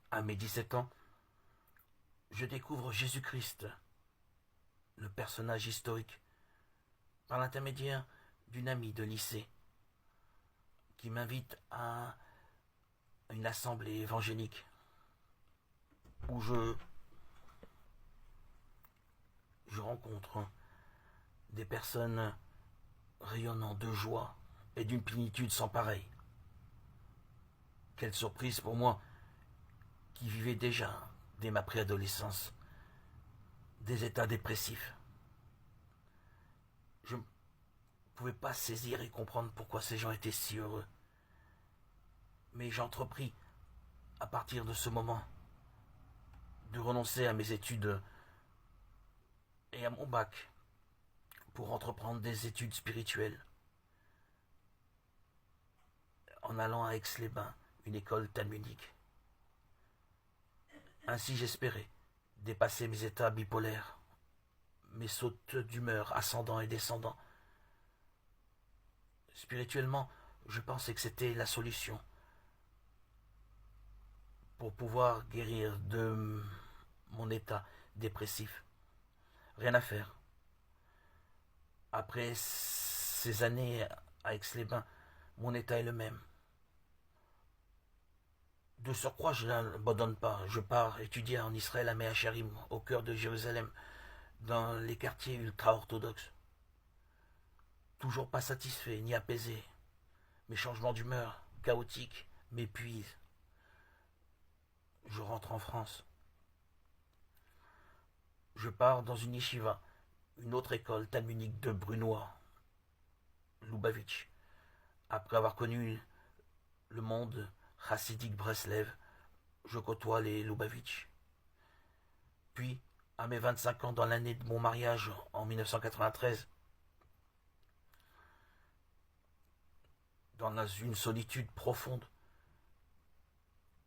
À mes 17 ans, je découvre Jésus-Christ, le personnage historique, par l'intermédiaire d'une amie de lycée qui m'invite à une assemblée évangélique où je rencontre des personnes rayonnant de joie et d'une plénitude sans pareil. Quelle surprise pour moi qui vivais déjà, dès ma préadolescence, des états dépressifs. Je ne pouvais pas saisir et comprendre pourquoi ces gens étaient si heureux. Mais j'entrepris, à partir de ce moment, de renoncer à mes études et à mon bac pour entreprendre des études spirituelles en allant à Aix-les-Bains, une école talmudique. Ainsi j'espérais dépasser mes états bipolaires, mes sautes d'humeur ascendant et descendant. Spirituellement, je pensais que c'était la solution pour pouvoir guérir de mon état dépressif. Rien à faire. Après ces années à Aix-les-Bains, mon état est le même. De surcroît, je n'abandonne pas. Je pars étudier en Israël à Meacharim, au cœur de Jérusalem, dans les quartiers ultra-orthodoxes. Toujours pas satisfait ni apaisé. Mes changements d'humeur, chaotiques, m'épuisent. Je rentre en France. Je pars dans une yeshiva, une autre école talmudique de Brunois, Lubavitch. Après avoir connu le monde chassidique Breslev, je côtoie les Lubavitch. Puis, à mes 25 ans, dans l'année de mon mariage en 1993, dans une solitude profonde,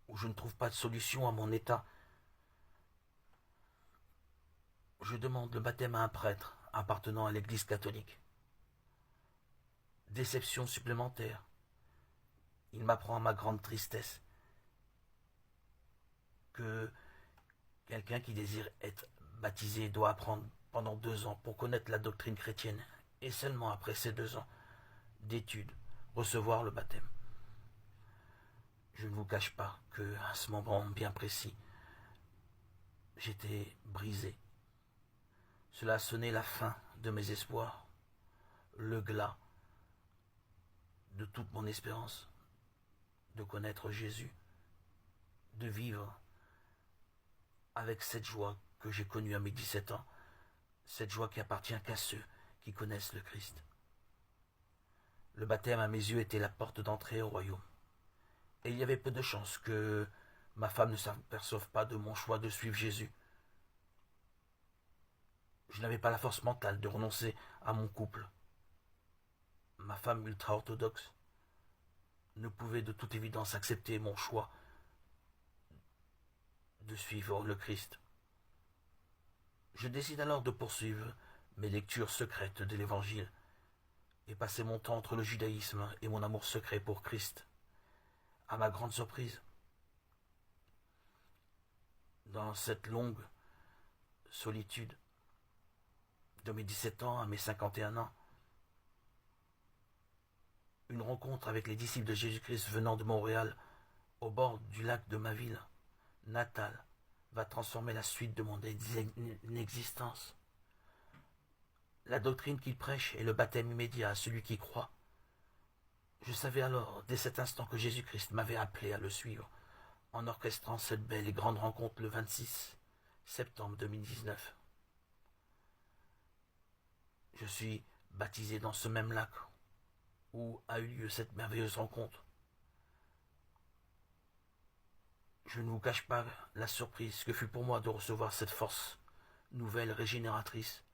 où je ne trouve pas de solution à mon état, je demande le baptême à un prêtre appartenant à l'église catholique. Déception supplémentaire. Il m'apprend à ma grande tristesse que quelqu'un qui désire être baptisé doit apprendre pendant 2 ans pour connaître la doctrine chrétienne, et seulement après ces 2 ans d'études, recevoir le baptême. Je ne vous cache pas que à ce moment bien précis, j'étais brisé. Cela sonnait la fin de mes espoirs, le glas de toute mon espérance de connaître Jésus, de vivre avec cette joie que j'ai connue à mes 17 ans, cette joie qui appartient qu'à ceux qui connaissent le Christ. Le baptême à mes yeux était la porte d'entrée au royaume. Et il y avait peu de chances que ma femme ne s'aperçoive pas de mon choix de suivre Jésus. Je n'avais pas la force mentale de renoncer à mon couple. Ma femme ultra-orthodoxe ne pouvait de toute évidence accepter mon choix de suivre le Christ. Je décide alors de poursuivre mes lectures secrètes de l'Évangile et passer mon temps entre le judaïsme et mon amour secret pour Christ. À ma grande surprise, dans cette longue solitude, de mes 17 ans à mes 51 ans, une rencontre avec les disciples de Jésus-Christ venant de Montréal, au bord du lac de ma ville natale, va transformer la suite de mon existence. La doctrine qu'il prêche est le baptême immédiat à celui qui croit. Je savais alors, dès cet instant, que Jésus-Christ m'avait appelé à le suivre, en orchestrant cette belle et grande rencontre le 26 septembre 2019. Je suis baptisé dans ce même lac où a eu lieu cette merveilleuse rencontre. Je ne vous cache pas la surprise que fut pour moi de recevoir cette force nouvelle régénératrice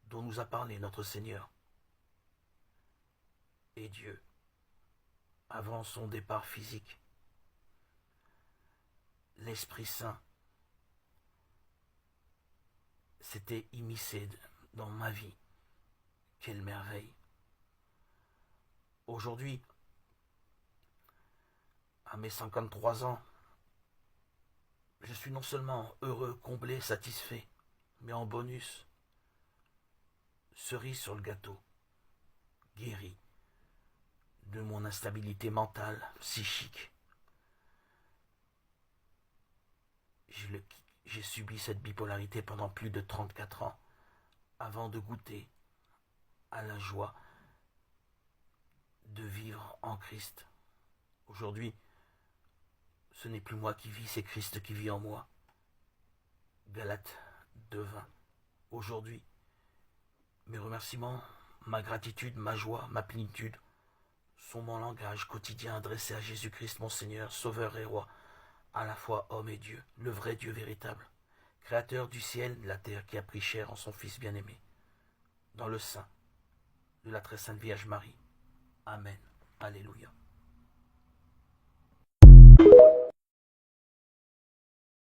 dont nous a parlé notre Seigneur et Dieu avant son départ physique. L'Esprit Saint s'était immiscé dans ma vie. Quelle merveille! Aujourd'hui, à mes 53 ans, Je suis non seulement heureux, comblé, satisfait, mais en bonus, cerise sur le gâteau, guéri de mon instabilité mentale, psychique. J'ai subi cette bipolarité pendant plus de 34 ans avant de goûter à la joie de vivre en Christ. Aujourd'hui, ce n'est plus moi qui vis, c'est Christ qui vit en moi. Galates 2:20. Aujourd'hui, mes remerciements, ma gratitude, ma joie, ma plénitude sont mon langage quotidien adressé à Jésus-Christ, mon Seigneur, Sauveur et Roi, à la fois homme et Dieu, le vrai Dieu véritable, Créateur du ciel et de la terre, qui a pris chair en son Fils bien-aimé, dans le sein de la très sainte Vierge Marie. Amen. Alléluia.